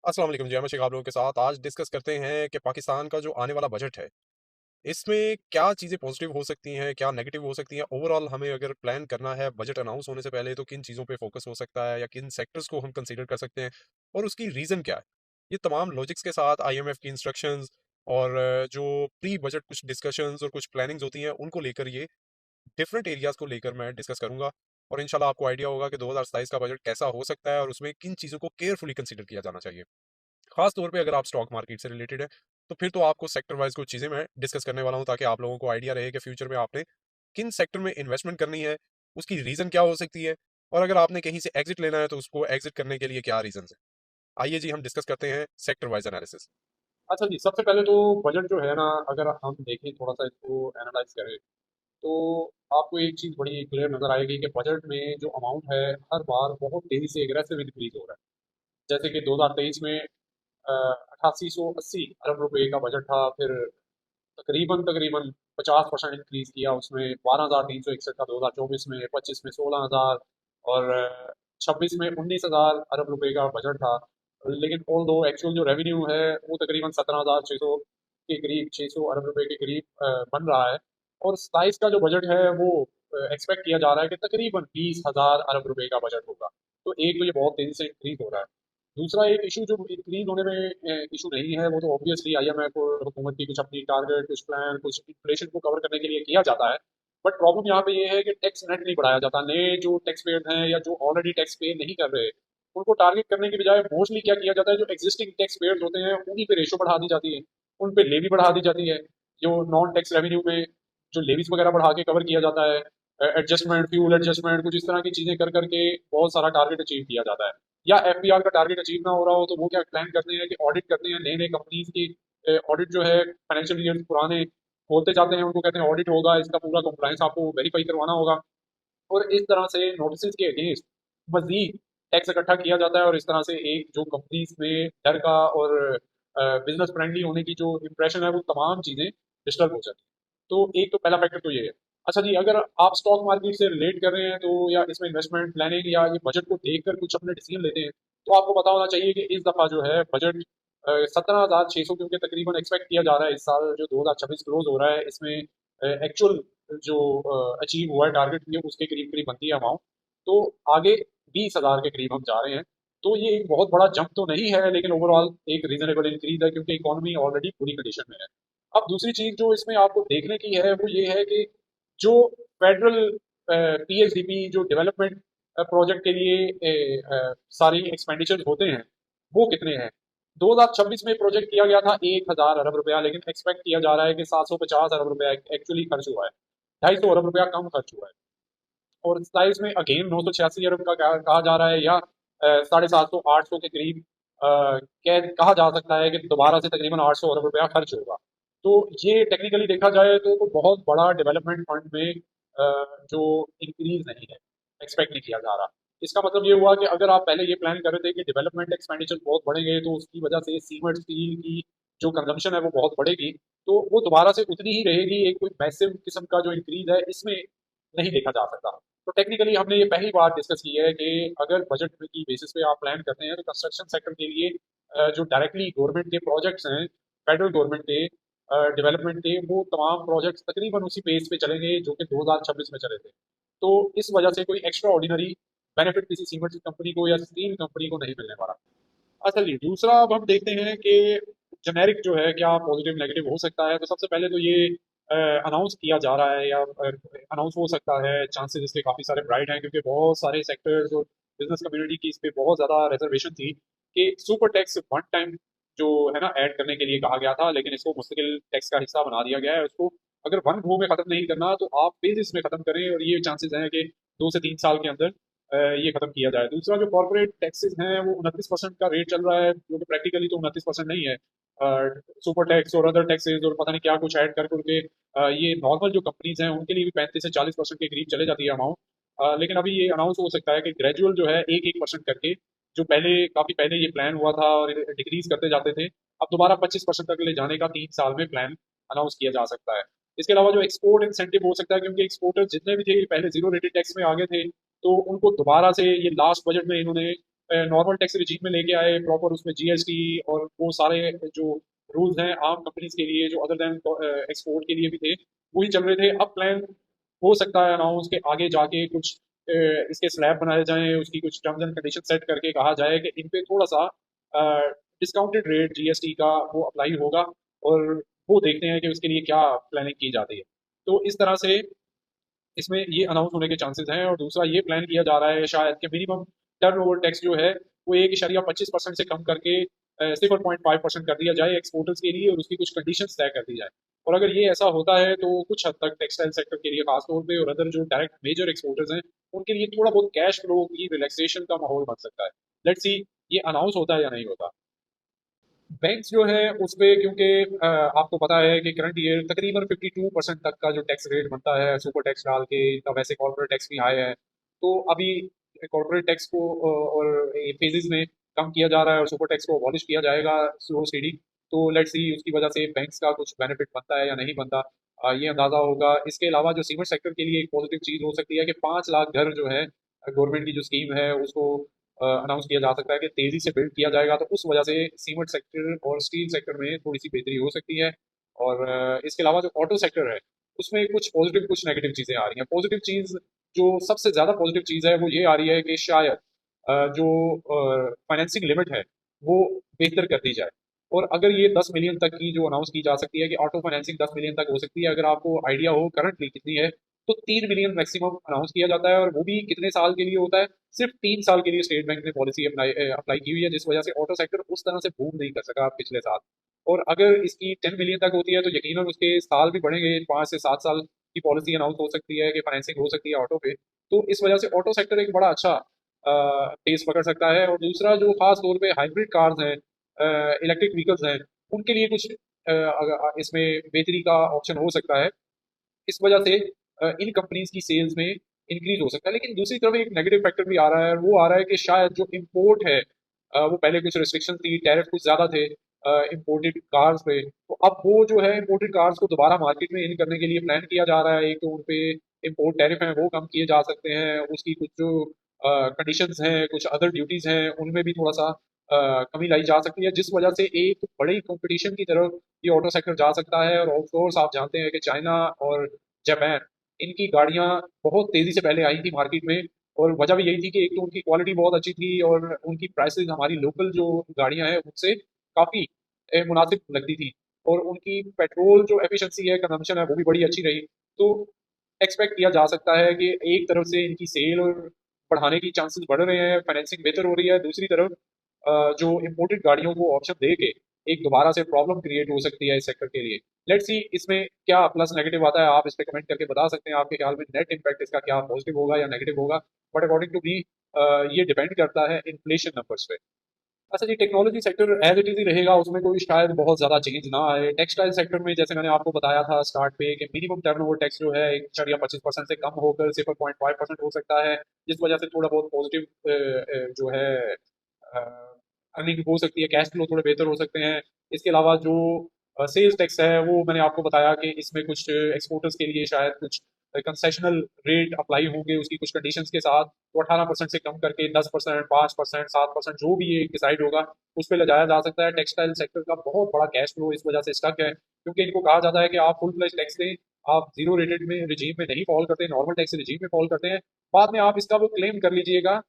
अस्सलाम वालेकुम जी, मैं शेख आप लोगों के साथ आज डिस्कस करते हैं कि पाकिस्तान का जो आने वाला बजट है, इसमें क्या चीज़ें पॉजिटिव हो सकती हैं, क्या नेगेटिव हो सकती हैं? ओवरऑल हमें अगर प्लान करना है बजट अनाउंस होने से पहले तो किन चीज़ों पे फोकस हो सकता है या किन सेक्टर्स को हम कंसीडर कर सकते हैं और उसकी रीज़न क्या है? ये तमाम लॉजिक्स के साथ आईएमएफ की इंस्ट्रक्शंस और जो प्री बजट कुछ डिस्कशंस और कुछ प्लानिंग्स होती हैं, उनको लेकर ये डिफरेंट एरियाज़ को लेकर मैं डिस्कस करूँगा और इंशाल्लाह आपको आइडिया होगा कि 2027 का बजट कैसा हो सकता है और उसमें किन चीज़ों को केयरफुली कंसीडर किया जाना चाहिए। खास तौर पे अगर आप स्टॉक मार्केट से रिलेटेड है तो फिर तो आपको सेक्टर वाइज कुछ चीजें मैं डिस्कस करने वाला हूं ताकि आप लोगों को आइडिया रहे कि फ्यूचर में आपने किन सेक्टर में इन्वेस्टमेंट करनी है, उसकी रीजन क्या हो सकती है और अगर आपने कहीं से एग्जिट लेना है तो उसको एग्जिट करने के लिए क्या रीजन है। आइए जी हम डिस्कस करते हैं सेक्टर वाइज एनालिसिस। अच्छा जी, सबसे पहले तो बजट जो है ना, अगर हम देखें थोड़ा सा इसको एनालाइज करें तो आपको एक चीज़ बड़ी क्लियर नजर आएगी कि बजट में जो अमाउंट है हर बार बहुत तेजी से एग्रेसिव इंक्रीज हो रहा है। जैसे कि 2023 में 8880 अरब रुपए का बजट था, फिर तकरीबन तकरीबन 50% इंक्रीज किया उसमें, 12,361 का 2024 में, 25 में 16,000 और 26 में 19,000 अरब रुपए का बजट था। लेकिन ऑल दो एक्चुअल जो रेवेन्यू है वो तकरीबन 17,600 के करीब, 600 अरब रुपए के करीब बन रहा है। और 27 का जो बजट है वो एक्सपेक्ट किया जा रहा है कि तकरीबन 20,000 अरब रुपए का बजट होगा। तो एक तो ये बहुत तेजी से इंक्रीज हो रहा है। दूसरा एक इशू जो इंक्रीज होने में इशू नहीं है, वो तो ऑब्वियसली आईएमएफ और हुकूमत की कुछ अपनी टारगेट, कुछ प्लान, कुछ इन्फ्लेशन को कवर करने के लिए किया जाता है। बट प्रॉब्लम यहाँ पे ये है कि टैक्स नेट नहीं बढ़ाया जाता। नए जो टैक्स पेयर हैं या जो ऑलरेडी टैक्स पे नहीं कर रहे, उनको टारगेट करने की बजाय मोस्टली क्या किया जाता है, जो एग्जिस्टिंग टैक्स पेयर होते हैं उन्हीं पे रेशो बढ़ा दी जाती है, उन पे लेवी बढ़ा दी जाती है। जो नॉन टैक्स रेवेन्यू में जो लेवीज वगैरह बढ़ा के कवर किया जाता है, एडजस्टमेंट, फ्यूल एडजस्टमेंट, कुछ इस तरह की चीजें कर करके बहुत सारा टारगेट अचीव किया जाता है। या एफबीआर का टारगेट अचीव ना हो रहा हो तो वो क्या प्लान करते हैं कि ऑडिट करते हैं नए नए कंपनीज की। ऑडिट जो है फाइनेंशियल ईयर पुराने खोलते जाते हैं, उनको कहते हैं ऑडिट होगा, इसका पूरा कंप्लायंस आपको वेरीफाई करवाना होगा। और इस तरह से नोटिस के अगेंस्ट मजीद टैक्स इकट्ठा किया जाता है और इस तरह से एक जो कंपनीज में डर का और बिजनेस फ्रेंडली होने की जो इंप्रेशन है वो तमाम चीजें डिस्टर्ब हो जाती है। तो एक तो पहला फैक्टर तो ये है। अच्छा जी, अगर आप स्टॉक मार्केट से रिलेट कर रहे हैं तो या इसमें इन्वेस्टमेंट प्लानिंग या ये बजट को देखकर कुछ अपने डिसीजन लेते हैं, तो आपको पता होना चाहिए कि इस दफा जो है बजट 17,600, क्योंकि तकरीबन एक्सपेक्ट किया जा रहा है इस साल जो 2026 क्लोज हो रहा है इसमें एक्चुअल जो अचीव हुआ है टारगेट ये उसके करीब करीब बनती है अमाउंट। तो आगे 20,000 के करीब हम जा रहे हैं। तो ये एक बहुत बड़ा जंप तो नहीं है, लेकिन ओवरऑल एक रीजनेबल इंक्रीज है क्योंकि इकोनॉमी ऑलरेडी पूरी कंडीशन में है। अब दूसरी चीज जो इसमें आपको देखने की है वो ये है कि जो फेडरल पीएचडीपी जो डेवलपमेंट प्रोजेक्ट के लिए सारी एक्सपेंडिचर होते हैं वो कितने हैं। 2026 में प्रोजेक्ट किया गया था 1,000 अरब रुपया, लेकिन एक्सपेक्ट किया जा रहा है कि 750 अरब रुपया एक्चुअली खर्च हुआ है। 250 अरब रुपया कम खर्च हुआ है। और 27 में अगेन 986 अरब का कहा जा रहा है, या 750 800 के करीब कहा जा सकता है कि दोबारा से तकरीबन 800 अरब रुपया खर्च होगा। तो ये टेक्निकली देखा जाए तो बहुत बड़ा डेवलपमेंट फंड में जो इंक्रीज नहीं है, एक्सपेक्ट नहीं किया जा रहा। इसका मतलब ये हुआ कि अगर आप पहले ये प्लान कर रहे थे कि डेवलपमेंट एक्सपेंडिचर बहुत बढ़ेंगे तो उसकी वजह से सीमेंट स्टील की जो कंजम्पशन है वो बहुत बढ़ेगी, तो वो दोबारा से उतनी ही रहेगी। एक कोई मैसिव किस्म का जो इंक्रीज है इसमें नहीं देखा जा सकता। तो टेक्निकली हमने ये पहली बार डिस्कस की है कि अगर बजट की बेसिस पे आप प्लान करते हैं तो कंस्ट्रक्शन सेक्टर के लिए जो डायरेक्टली गवर्नमेंट के प्रोजेक्ट्स हैं, फेडरल गवर्नमेंट के डेवलपमेंट के, वो तमाम प्रोजेक्ट्स तकरीबन उसी पेस पे चलेंगे जो कि 2026 में चले थे। तो इस वजह से कोई एक्स्ट्रा ऑर्डिनरी बेनिफिट किसी सीमेंट कंपनी को या स्टील कंपनी को नहीं मिलने वाला। अच्छा जी, दूसरा अब हम देखते हैं कि जेनेरिक जो है क्या पॉजिटिव नेगेटिव हो सकता है। तो सबसे पहले तो ये अनाउंस किया जा रहा है या अनाउंस हो सकता है, चांसेस इसके काफ़ी सारे ब्राइट हैं क्योंकि बहुत सारे सेक्टर्स और बिजनेस कम्युनिटी की इस पे बहुत ज़्यादा रिजर्वेशन थी कि सुपर टैक्स वन टाइम जो है ना ऐड करने के लिए कहा गया था, लेकिन इसको मुस्तकिल टैक्स का हिस्सा बना दिया गया है। उसको अगर वन गो में खत्म नहीं करना तो आप फेजेस में खत्म करें, और ये चांसेस हैं कि 2 से 3 साल के अंदर ये खत्म किया जाए। दूसरा जो कॉर्पोरेट टैक्सेस हैं वो 29% का रेट चल रहा है, जो कि प्रैक्टिकली तो 29% नहीं है। सुपर टैक्स और अदर टैक्सेस और पता नहीं क्या कुछ ऐड कर करके ये नॉर्मल जो कंपनीज हैं उनके लिए भी 35 से 40% के करीब चले जाती है अमाउंट। लेकिन अभी ये अनाउंस हो सकता है कि ग्रेजुअल जो है एक एक परसेंट करके, जो पहले काफी पहले ये प्लान हुआ था और डिक्रीज करते जाते थे, अब दोबारा 25% तक ले जाने का 3 साल में प्लान अनाउंस किया जा सकता है। इसके अलावा जो एक्सपोर्ट इंसेंटिव हो सकता है, क्योंकि एक्सपोर्टर जितने भी थे पहले जीरो रेटेड टैक्स में आ गए थे, तो उनको दोबारा से ये लास्ट बजट में इन्होंने नॉर्मल टैक्स रिजीम में लेके आए, प्रॉपर उसमें जीएसटी और वो सारे जो रूल्स हैं आम कंपनीज के लिए जो अदर देन एक्सपोर्ट के लिए भी थे, वही चल रहे थे। अब प्लान हो सकता है अनाउंस के आगे जाके कुछ इसके स्लैब बनाए जाएं, उसकी कुछ टर्म्स एंड कंडीशन सेट करके कहा जाए कि इन पे थोड़ा सा डिस्काउंटेड रेट जीएसटी का वो अप्लाई होगा, और वो देखते हैं कि उसके लिए क्या प्लानिंग की जाती है। तो इस तरह से इसमें ये अनाउंस होने के चांसेस हैं। और दूसरा ये प्लान किया जा रहा है शायद कि मिनिमम टर्नओवर टैक्स जो है वो 1.25% से कम करके 0.5% कर दिया जाए एक्सपोर्टर्स के लिए, और उसकी कुछ कंडीशंस तय कर दी जाए। और अगर ये ऐसा होता है तो कुछ हद तक टेक्सटाइल सेक्टर के लिए खासतौर पे और अदर जो डायरेक्ट मेजर एक्सपोर्टर्स हैं उनके लिए थोड़ा बहुत कैश फ्लो की रिलैक्सेशन का माहौल बन सकता है। लेट्स सी ये अनाउंस होता है या नहीं होता। बैंक्स जो है उस पे क्योंकि आपको पता है कि करंट ईयर तकरीबन 52% तक का जो टैक्स रेट बनता है सुपर टैक्स डाल के इनका, वैसे कॉर्पोरेट टैक्स भी हाई है। तो अभी कॉर्पोरेट टैक्स को और फेजेस में कम किया जा रहा है और सुपर टैक्स को अबॉलिश किया जाएगा स्लो स्टेडी। तो लेट्स सी उसकी वजह से बैंक्स का कुछ बेनिफिट बनता है या नहीं बनता, ये अंदाजा होगा। इसके अलावा जो सीमेंट सेक्टर के लिए एक पॉजिटिव चीज हो सकती है कि 5 लाख घर जो है गवर्नमेंट की जो स्कीम है उसको अनाउंस किया जा सकता है कि तेजी से बिल्ड किया जाएगा, तो उस वजह से सीमेंट सेक्टर और स्टील सेक्टर में थोड़ी सी बेहतरी हो सकती है। और इसके अलावा जो ऑटो सेक्टर है उसमें कुछ पॉजिटिव कुछ नेगेटिव चीजें आ रही हैं। पॉजिटिव चीज जो सबसे ज्यादा पॉजिटिव चीज है वो ये आ रही है कि शायद जो फाइनेंसिंग लिमिट है वो बेहतर कर दी जाए। और अगर ये 10 मिलियन तक की जो अनाउंस की जा सकती है कि ऑटो फाइनेंसिंग 10 मिलियन तक हो सकती है, अगर आपको आइडिया हो करंटली कितनी है, तो 3 मिलियन मैक्सिमम अनाउंस किया जाता है। और वो भी कितने साल के लिए होता है, सिर्फ 3 साल के लिए स्टेट बैंक ने पॉलिसी अप्लाई अप्लाई की हुई है, जिस वजह से ऑटो सेक्टर उस तरह से बूम नहीं कर सका पिछले साल। और अगर इसकी 10 मिलियन तक होती है तो यकीनन उसके साल भी बढ़ेंगे, 5 से 7 साल की पॉलिसी अनाउंस हो सकती है कि फाइनेंसिंग हो सकती है ऑटो पे। तो इस वजह से ऑटो सेक्टर एक बड़ा अच्छा पेस पकड़ सकता है। और दूसरा जो खास तौर पे हाइब्रिड कार्स हैं, इलेक्ट्रिक व्हीकल्स हैं, उनके लिए कुछ इसमें बेहतरी का ऑप्शन हो सकता है। इस वजह से इन कंपनीज की सेल्स में इंक्रीज हो सकता है। लेकिन दूसरी तरफ एक नेगेटिव फैक्टर भी आ रहा है, वो आ रहा है कि शायद जो इम्पोर्ट है वो पहले कुछ रिस्ट्रिक्शन थी, टैरिफ कुछ ज्यादा थे इम्पोर्टेड कार्स पे, तो अब वो जो है इम्पोर्टेड कार्स को दोबारा मार्केट में इन करने के लिए प्लान किया जा रहा है। एक तो उन पे इम्पोर्ट टैरिफ है वो कम किए जा सकते हैं, उसकी कुछ जो कंडीशंस हैं, कुछ अदर ड्यूटीज हैं, उनमें भी थोड़ा सा कमी लाई जा सकती है, जिस वजह से एक बड़ी कंपटीशन की तरफ ये ऑटो सेक्टर जा सकता है। और ऑफ कोर्स आप जानते हैं कि चाइना और जापान, इनकी गाड़ियां बहुत तेजी से पहले आई थी मार्केट में। और वजह भी यही थी कि एक तो उनकी क्वालिटी बहुत अच्छी थी और उनकी प्राइसेस हमारी लोकल जो गाड़ियां हैं उनसे काफी मुनासिब लगती थी। और उनकी पेट्रोल जो एफिशिएंसी है, कंजम्पशन है, वो भी बड़ी अच्छी रही। तो एक्सपेक्ट किया जा सकता है कि एक तरफ से इनकी सेल और बढ़ाने की चांसेस बढ़ रहे हैं, फाइनेंसिंग बेहतर हो रही है, दूसरी तरफ जो इम्पोर्टेड गाड़ियों को ऑप्शन दे के एक दोबारा से प्रॉब्लम क्रिएट हो सकती है इस सेक्टर के लिए। लेट्स सी इसमें क्या प्लस नेगेटिव आता है, आप इस पे कमेंट करके बता सकते हैं आपके ख्याल में नेट इम्पैक्ट इसका क्या पॉजिटिव होगा या नेगेटिव होगा। बट अकॉर्डिंग टू मी ये डिपेंड करता है इन्फ्लेशन नंबर्स पे। अच्छा जी, technology sector as it is ही रहेगा, उसमें कोई शायद बहुत ज्यादा चेंज ना आए। टेक्सटाइल सेक्टर में जैसे मैंने आपको बताया था स्टार्ट पे कि मिनिमम टर्नओवर टैक्स जो है 1.25% से कम होकर 0.5% हो सकता है, जिस वजह से थोड़ा बहुत पॉजिटिव जो है अर्निंग हो सकती है, कैश फ्लो थोड़े बेहतर हो सकते हैं। इसके अलावा जो सेल्स टैक्स है वो मैंने आपको बताया कि इसमें कुछ एक्सपोर्टर्स के लिए शायद कुछ कंसेशनल रेट अप्लाई होंगे उसकी कुछ कंडीशंस के साथ, तो 18% से कम करके 10%, 5%, 7%, जो भी ये डिसाइड होगा उस पर ले जाया जा सकता है। टेक्सटाइल सेक्टर का बहुत बड़ा कैश फ्लो इस वजह से स्टक है, क्योंकि इनको कहा जाता है कि आप फुल फ्लैश टैक्स दें, आप जीरो रेटेड में रिजीम में नहीं फॉल करते, नॉर्मल टैक्स रिजीम में फॉल करते हैं, बाद में आप इसका वो क्लेम कर लीजिएगा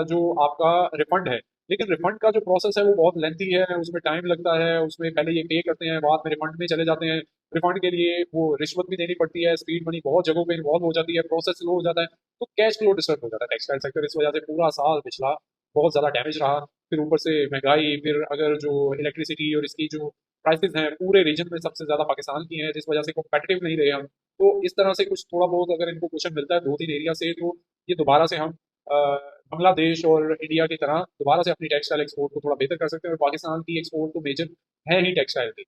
जो आपका रिफंड है। लेकिन रिफंड का जो प्रोसेस है वो बहुत लेंथी है, उसमें टाइम लगता है, उसमें पहले ये पे करते हैं बाद में रिफंड में चले जाते हैं। रिफंड के लिए वो रिश्वत भी देनी पड़ती है, स्पीड मनी बहुत जगहों पे इन्वॉल्व हो जाती है, प्रोसेस स्लो हो जाता है, तो कैश फ्लो डिस्टर्ब हो जाता है टेक्सटाइल सेक्टर। इस वजह से पूरा साल पिछला बहुत ज्यादा डैमेज रहा। फिर ऊपर से महंगाई, फिर अगर जो इलेक्ट्रिसिटी और इसकी जो प्राइसेस हैं पूरे रीजन में सबसे ज्यादा पाकिस्तान की हैं, जिस वजह से कॉम्पिटिटिव नहीं रहे हम। तो इस तरह से कुछ थोड़ा बहुत अगर इनको क्वेश्चन मिलता है 2-3 एरिया से, तो ये दोबारा से हम बांग्लादेश और इंडिया की तरह दोबारा से अपनी टेक्सटाइल एक्सपोर्ट को थोड़ा बेहतर कर सकते हैं। और पाकिस्तान की एक्सपोर्ट तो मेजर है ही टेक्सटाइल की।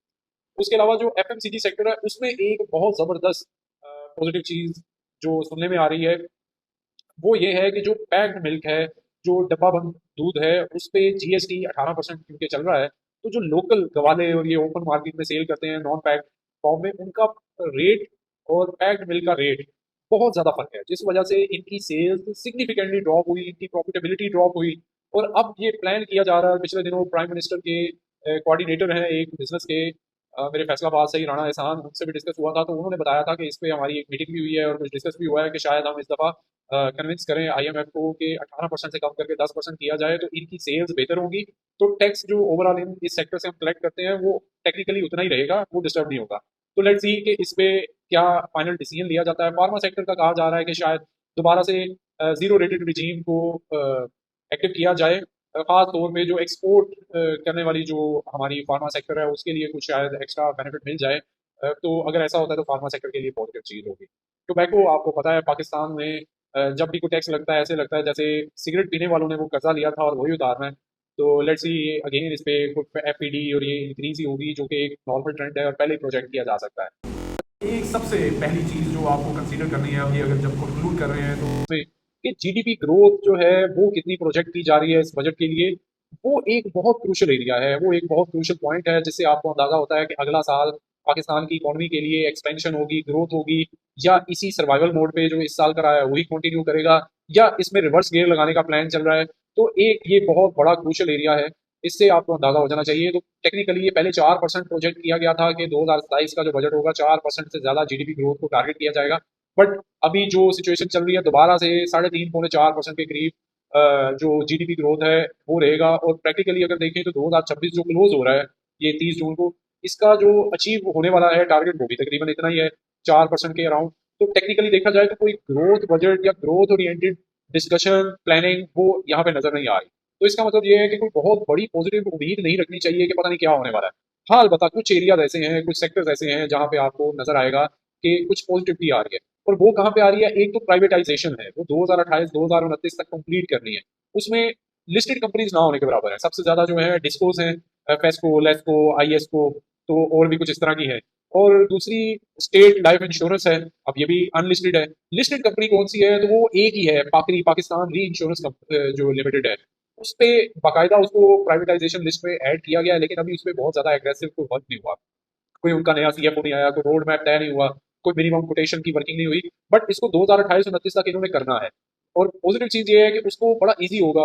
उसके अलावा जो एफएमसीजी सेक्टर है उसमें एक बहुत जबरदस्त पॉजिटिव चीज जो सुनने में आ रही है वो ये है कि जो पैक्ड मिल्क है, जो डब्बा बंद दूध है, उस पे जीएसटी 18% क्योंकि चल रहा है, तो जो लोकल गवाले और ये ओपन मार्केट में सेल करते हैं नॉन पैक्ड फॉर्म में, उनका रेट और पैक्ड मिल्क का रेट बहुत ज्यादा फर्क है, जिस वजह से इनकी सेल्स सिग्निफिकेंटली ड्रॉप हुई, इनकी प्रॉफिटेबिलिटी ड्रॉप हुई। और अब ये प्लान किया जा रहा है, पिछले दिनों प्राइम मिनिस्टर के कोऑर्डिनेटर हैं एक बिजनेस के, मेरे फैसलाबाद से ही राणा एहसान, उनसे भी डिस्कस हुआ था, तो उन्होंने बताया था कि इस पे हमारी एक मीटिंग भी हुई है और कुछ डिस्कस भी हुआ है कि शायद हम इस दफ़ा कन्विंस करें आईएमएफ को कि 18% से कम करके 10% किया जाए तो इनकी सेल्स बेहतर होंगी। तो टैक्स जो ओवरऑल इन इस सेक्टर से हम कलेक्ट करते हैं वो टेक्निकली उतना ही रहेगा, वो डिस्टर्ब नहीं होगा। तो लेट्स सी कि इस पे क्या फाइनल डिसीजन लिया जाता है। फार्मा सेक्टर का कहा जा रहा है कि शायद दोबारा से जीरो रेटेड रिजीम को एक्टिव किया जाए, खास तौर पे जो एक्सपोर्ट करने वाली जो हमारी फार्मा सेक्टर है उसके लिए कुछ शायद एक्स्ट्रा बेनिफिट मिल जाए। तो अगर ऐसा होता है तो फार्मा सेक्टर के लिए पॉजिटिव चीज़ होगी। टोबैको आपको पता है पाकिस्तान में जब भी कोई टैक्स लगता है ऐसे लगता है जैसे सिगरेट पीने वालों ने वो कर्जा लिया था और वही उतारना है। तो लेट्स सी अगेन इस पे एफईडी और ये इंक्रीज ही होगी जो कि एक नॉर्मल ट्रेंड है और पहले ही प्रोजेक्ट किया जा सकता है। एक सबसे पहली चीज़ जो आपको कंसीडर करनी है अभी अगर जब कंक्लूड कर रहे हैं तो उसमें कि जीडीपी ग्रोथ जो है वो कितनी प्रोजेक्ट की जा रही है इस बजट के लिए, वो एक बहुत क्रूशल एरिया है, वो एक बहुत क्रूशल पॉइंट है जिससे आपको अंदाजा होता है कि अगला साल पाकिस्तान की इकोनॉमी के लिए एक्सपेंशन होगी, ग्रोथ होगी, या इसी सर्वाइवल मोड पे जो इस साल का रहा है वही कंटिन्यू करेगा, या इसमें रिवर्स गियर लगाने का प्लान चल रहा है। तो एक ये बहुत बड़ा क्रूशल एरिया है, इससे आपको अंदाजा हो जाना चाहिए। तो टेक्निकली ये पहले 4% प्रोजेक्ट किया गया था कि 2027 का जो बजट होगा 4% से ज्यादा जीडीपी ग्रोथ को टारगेट किया जाएगा। बट अभी जो सिचुएशन चल रही है दोबारा से 3.5 पौने 4% के करीब जो जीडीपी ग्रोथ है वो रहेगा। और प्रैक्टिकली अगर देखें तो 2026 जो क्लोज हो रहा है ये 30 जून को, इसका जो अचीव होने वाला है टारगेट वो भी तकरीबन इतना ही है, 4% के अराउंड। तो टेक्निकली देखा जाए तो कोई ग्रोथ बजट या ग्रोथ ओरिएंटेड डिस्कशन प्लानिंग वो यहाँ पे नजर नहीं आ रही। तो इसका मतलब ये है कि कोई बहुत बड़ी पॉजिटिव उम्मीद नहीं रखनी चाहिए कि पता नहीं क्या होने वाला है। हाँ अलबत्ता कुछ एरियाज ऐसे हैं, कुछ सेक्टर्स ऐसे हैं जहाँ पे आपको नजर आएगा कि कुछ पॉजिटिविटी आ रही है। और वो कहाँ पे आ रही है, एक तो प्राइवेटाइजेशन है, वो 2028-2029 तक कंप्लीट करनी है। उसमें लिस्टेड कंपनीज ना होने के बराबर है। सबसे ज्यादा जो है डिस्कोस हैं, फेस्को, लेस्को, आईएसको, तो और भी कुछ इस तरह की है। और दूसरी स्टेट लाइफ इंश्योरेंस है, अब ये भी अनलिस्टेड है। लिस्टेड कंपनी कौन सी है, तो वो एक ही है, पाकरी पाकिस्तान री इंश्योरेंस जो लिमिटेड है। उस पे बाकायदा उसको प्राइवेटाइजेशन लिस्ट में ऐड किया गया है, लेकिन अभी उस पर बहुत ज्यादा एग्रेसिव कोई वर्क नहीं हुआ। कोई उनका नया सीएफओ नहीं आया, कोई रोड मैप तय नहीं हुआ, कोई मिनिमम कोटेशन की वर्किंग नहीं हुई। बट इसको 2028-29 तक इन्होंने करना है। और पॉजिटिव चीज ये है कि उसको बड़ा इजी होगा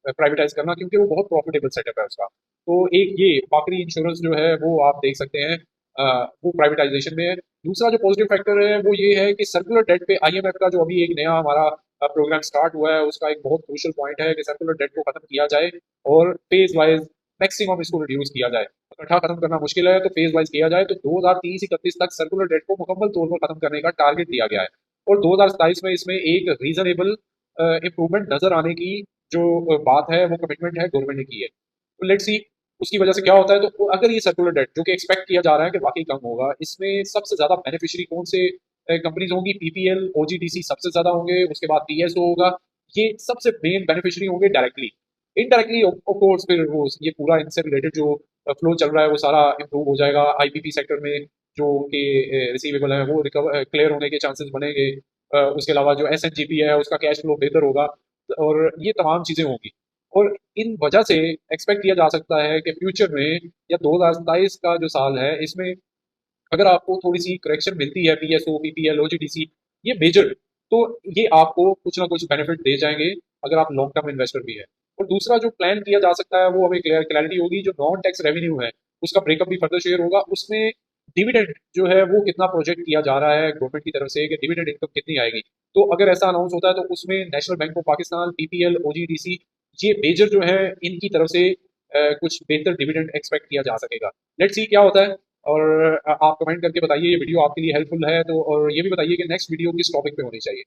प्राइवेटाइज करना, क्योंकि वो बहुत प्रॉफिटेबल सेटअप है उसका। तो एक ये पाकरी इंश्योरेंस जो है वो आप देख सकते हैं, वो प्राइवेटाइजेशन में है। दूसरा जो पॉजिटिव फैक्टर है वो ये है कि सर्कुलर डेट पे आईएमएफ का जो अभी एक नया हमारा प्रोग्राम स्टार्ट हुआ है उसका एक बहुत क्रूशियल पॉइंट है कि सर्कुलर डेट को खत्म किया जाए और फेज वाइज मैक्सिमम इसको रिड्यूस किया जाए। इकट्ठा खत्म करना मुश्किल है तो फेज वाइज किया जाए। तो 2030-31 तक सर्कुलर डेट को मुकम्मल तौर पर खत्म करने का टारगेट दिया गया है। और 2027 में इसमें एक रीजनेबल इम्प्रूवमेंट नजर आने की जो बात है वो कमिटमेंट है गवर्नमेंट ने की है। तो लेट्स सी उसकी वजह से क्या होता है। तो अगर ये सर्कुलर डेट जो कि एक्सपेक्ट किया जा रहा है कि वाकई कम होगा, इसमें सबसे ज्यादा बेनिफिशियरी कौन से कंपनीज होंगी, पीपीएल ओजीडीसी सबसे ज्यादा होंगे, उसके बाद पीएसओ होगा। ये सबसे मेन बेनिफिशियरी होंगे डायरेक्टली। इनडायरेक्टली ऑफ कोर्स फिर वो ये पूरा इनसे रिलेटेड जो फ्लो चल रहा है वो सारा इंप्रूव हो जाएगा। आईपीपी सेक्टर में जो उनके रिसीवेबल है वो रिकवर क्लियर होने के चांसेस बनेंगे। उसके अलावा जो एसएनजीपी है उसका कैश फ्लो बेहतर होगा। और ये तमाम चीजें होंगी। और इन वजह से एक्सपेक्ट किया जा सकता है कि फ्यूचर में या 2027 का जो साल है इसमें अगर आपको थोड़ी सी करेक्शन मिलती है, पीएसओ पीपीएल ओजीडीसी ये मेजर, तो ये आपको कुछ ना कुछ बेनिफिट दे जाएंगे अगर आप लॉन्ग टर्म इन्वेस्टर भी है। और दूसरा जो प्लान किया जा सकता है वो हमें क्लैरिटी होगी, जो नॉन टैक्स रेवेन्यू है उसका ब्रेकअप भी फर्दर शेयर होगा। उसमें डिविडेंड जो है वो कितना प्रोजेक्ट किया जा रहा है गवर्नमेंट की तरफ से कि डिविडेंड इनकम कितनी आएगी। तो अगर ऐसा अनाउंस होता है तो उसमें national bank of Pakistan, PPL, OGDC ये मेजर जो है इनकी तरफ से कुछ बेहतर डिविडेंड एक्सपेक्ट किया जा सकेगा। लेट्स सी क्या होता है। और आप कमेंट करके बताइए ये वीडियो आपके लिए हेल्पफुल है तो, और ये भी बताइए कि नेक्स्ट वीडियो किस टॉपिक पे होनी चाहिए।